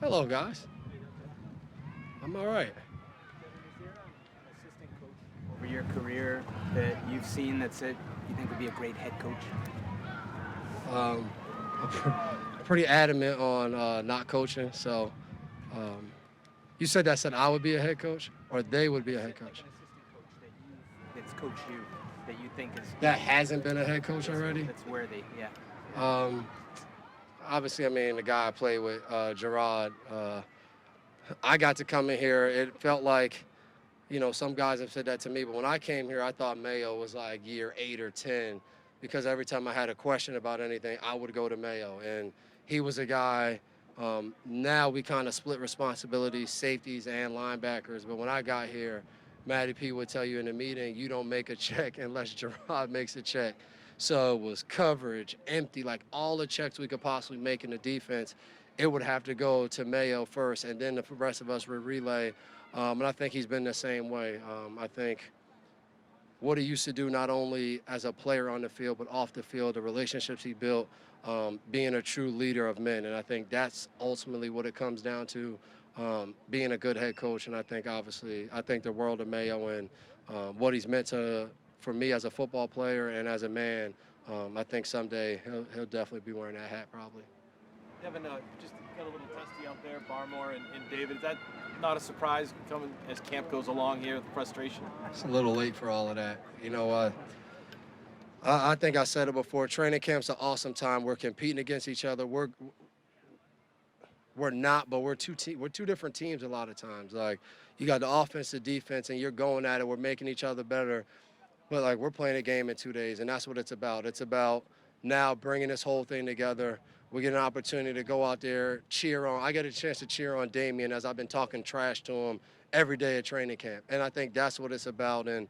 Hello, guys. I'm all right. Is there an assistant coach over your career that you've seen that's it you think would be a great head coach? Um, I'm pretty adamant on not coaching. So, um, you said I would be a head coach, or they would be a head Like coach. an assistant coach that's coached you that you think is That hasn't been a head coach already. that's worthy. Yeah. Um, Obviously, I mean the guy I played with, Jerod. I got to come in here. It felt like, some guys have said that to me, but when I came here, I thought Mayo was like year 8 or 10, because every time I had a question about anything, I would go to Mayo, and he was a guy. Now we kind of split responsibilities, safeties and linebackers. But when I got here, Matty P would tell you in the meeting, you don't make a check unless Jerod makes a check. So it was coverage, empty, like all the checks we could possibly make in the defense. It would have to go to Mayo first, and then the rest of us would relay. And I think he's been the same way. I think what he used to do, not only as a player on the field, but off the field, the relationships he built, being a true leader of men. And I think that's ultimately what it comes down to, being a good head coach. And I think, obviously, I think the world of Mayo and what he's meant for me as a football player and as a man. I think someday he'll definitely be wearing that hat probably. Devin, just got a little testy out there, Barmore and David. Is that not a surprise coming as camp goes along here, the frustration? It's a little late for all of that. I think I said it before. Training camp's an awesome time. We're competing against each other. We're not, but we're two different teams a lot of times. Like, you got the offense, the defense, and you're going at it. We're making each other better. But, like, we're playing a game in 2 days, and that's what it's about. It's about now bringing this whole thing together. We get an opportunity to go out there, cheer on. I get a chance to cheer on Damien as I've been talking trash to him every day at training camp. And I think that's what it's about. And,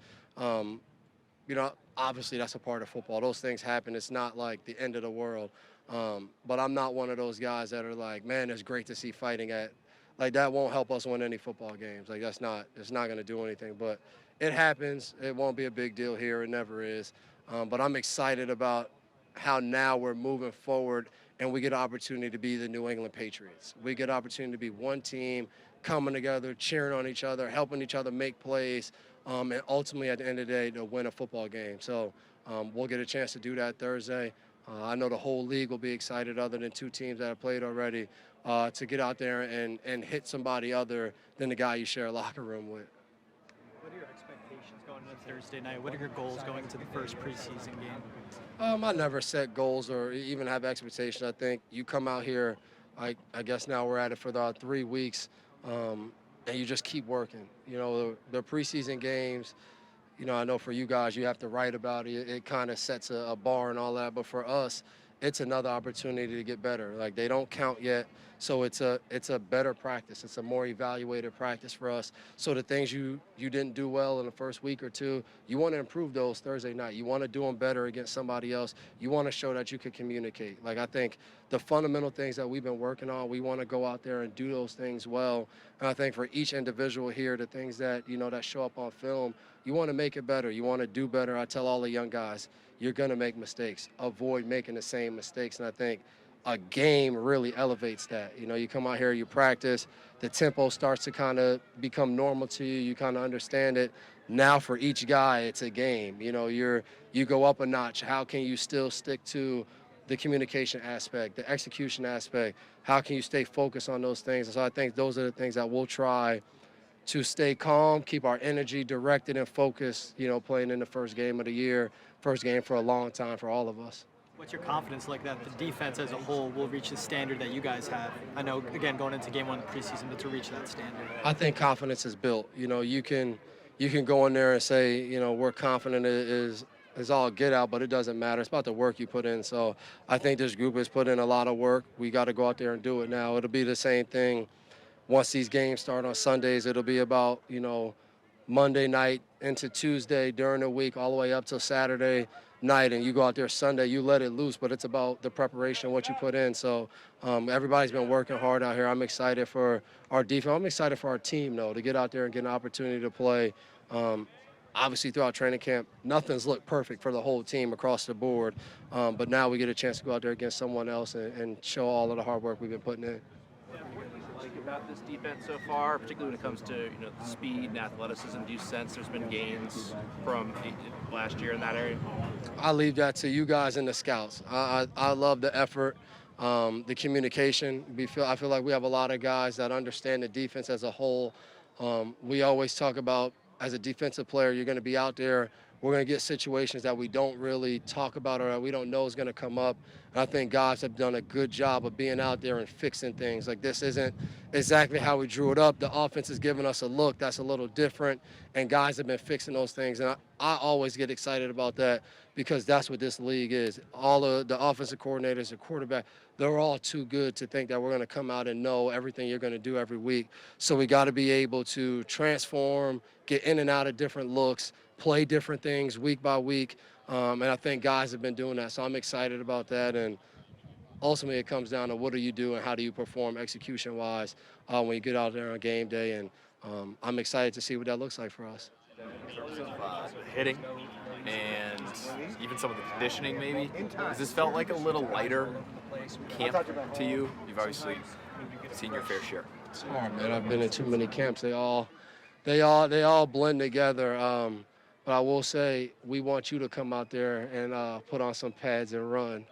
obviously that's a part of football. Those things happen. It's not like the end of the world. But I'm not one of those guys that are like, man, it's great to see fighting at. Like, that won't help us win any football games. Like, it's not going to do anything. But it happens. It won't be a big deal here. It never is. But I'm excited about how now we're moving forward and we get an opportunity to be the New England Patriots. We get an opportunity to be one team, coming together, cheering on each other, helping each other make plays, and ultimately at the end of the day to win a football game. So we'll get a chance to do that Thursday. I know the whole league will be excited, other than two teams that have played already, to get out there and hit somebody other than the guy you share a locker room with. What are your expectations going into Thursday night? What are your goals going into the first preseason game? I never set goals or even have expectations. I think you come out here, I guess now we're at it for the 3 weeks, and you just keep working. The preseason games, I know for you guys, you have to write about it. It kind of sets a bar and all that. But for us, it's another opportunity to get better. Like, they don't count yet. So it's a better practice. It's a more evaluated practice for us. So the things you didn't do well in the first week or two, you want to improve those Thursday night. You want to do them better against somebody else. You want to show that you can communicate. Like, I think the fundamental things that we've been working on, we want to go out there and do those things well. And I think for each individual here, the things that, that show up on film, you want to make it better. You want to do better. I tell all the young guys, you're going to make mistakes. Avoid making the same mistakes. And I think a game really elevates that. You come out here, you practice, the tempo starts to kind of become normal to you. You kind of understand it. Now for each guy, it's a game. You go up a notch. How can you still stick to the communication aspect, the execution aspect? How can you stay focused on those things? And so I think those are the things that we'll try to stay calm, keep our energy directed and focused, playing in the first game of the year, first game for a long time for all of us. What's your confidence like that the defense as a whole will reach the standard that you guys have? I know, again, going into game one of the preseason, but to reach that standard. I think confidence is built. You can go in there and say, we're confident is all get out, but it doesn't matter. It's about the work you put in. So I think this group has put in a lot of work. We got to go out there and do it now. It'll be the same thing once these games start on Sundays. It'll be about, Monday night into Tuesday during the week, all the way up till Saturday night, and you go out there Sunday, you let it loose, but it's about the preparation, what you put in. So everybody's been working hard out here. I'm excited for our defense. I'm excited for our team, though, to get out there and get an opportunity to play. Obviously, throughout training camp, nothing's looked perfect for the whole team across the board, but now we get a chance to go out there against someone else and show all of the hard work we've been putting in. Like about this defense so far, particularly when it comes to speed and athleticism? Do you sense there's been gains from last year in that area? I leave that to you guys and the scouts. I love the effort, the communication. I feel like we have a lot of guys that understand the defense as a whole. We always talk about, as a defensive player, you're going to be out there. We're going to get situations that we don't really talk about or that we don't know is going to come up. And I think guys have done a good job of being out there and fixing things. Like, this isn't exactly how we drew it up. The offense is giving us a look that's a little different, and guys have been fixing those things. And I always get excited about that because that's what this league is. All of the offensive coordinators, the quarterback, they're all too good to think that we're going to come out and know everything you're going to do every week. So we got to be able to transform, get in and out of different looks, play different things week by week, and I think guys have been doing that. So I'm excited about that, and ultimately it comes down to what do you do and how do you perform execution-wise when you get out there on game day, and I'm excited to see what that looks like for us. In terms of hitting and even some of the conditioning, maybe, has this felt like a little lighter camp to you? You've obviously seen your fair share. It's hard, man. I've been in too many camps. They all blend together. But I will say, we want you to come out there and put on some pads and run,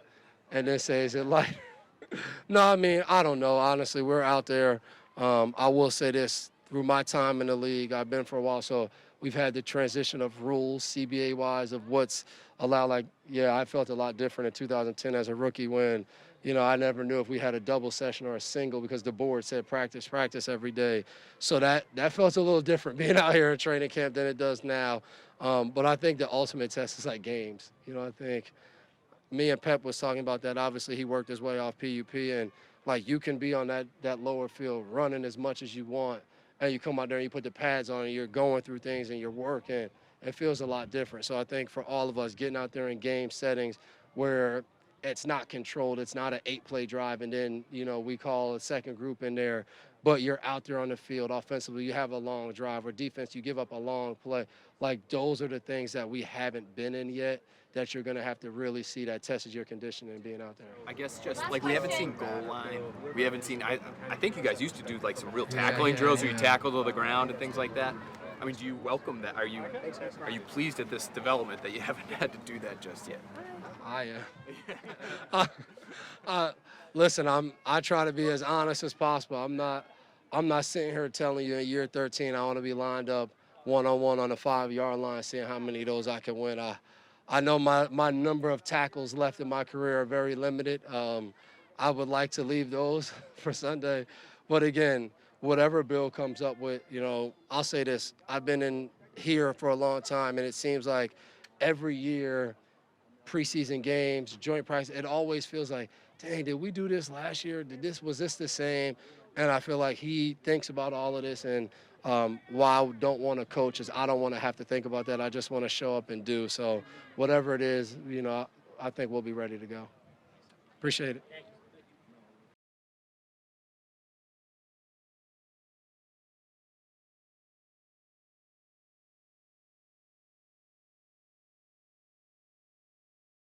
and then say, is it lighter? No, I mean, I don't know. Honestly, we're out there. I will say this, through my time in the league, I've been for a while, so we've had the transition of rules, CBA-wise, of what's allowed. Like, yeah, I felt a lot different in 2010 as a rookie when, I never knew if we had a double session or a single because the board said practice every day. So that felt a little different being out here in training camp than it does now. But I think the ultimate test is like games. I think me and Pep was talking about that. Obviously, he worked his way off PUP, and like, you can be on that lower field running as much as you want, and you come out there and you put the pads on and you're going through things and you're working. It feels a lot different. So I think for all of us, getting out there in game settings where it's not controlled, it's not an 8-play drive, and then, we call a second group in there, but you're out there on the field offensively, you have a long drive, or defense, you give up a long play. Like, those are the things that we haven't been in yet that you're going to have to really see that tested your conditioning being out there. I guess just like we haven't seen goal line. We haven't seen. I think you guys used to do like some real tackling drills where you tackle to the ground and things like that. I mean, do you welcome that? Are you pleased at this development that you haven't had to do that just yet? I am. Listen, I try to be as honest as possible. I'm not sitting here telling you in year 13 I want to be lined up one-on-one on the 5-yard line, seeing how many of those I can win. I know my number of tackles left in my career are very limited. I would like to leave those for Sunday. But again, whatever Bill comes up with, I'll say this. I've been in here for a long time, and it seems like every year, preseason games, joint practice, it always feels like, dang, did we do this last year? Was this the same? And I feel like he thinks about all of this, and why I don't want to coach is I don't want to have to think about that. I just want to show up and do. So whatever it is, I think we'll be ready to go. Appreciate it.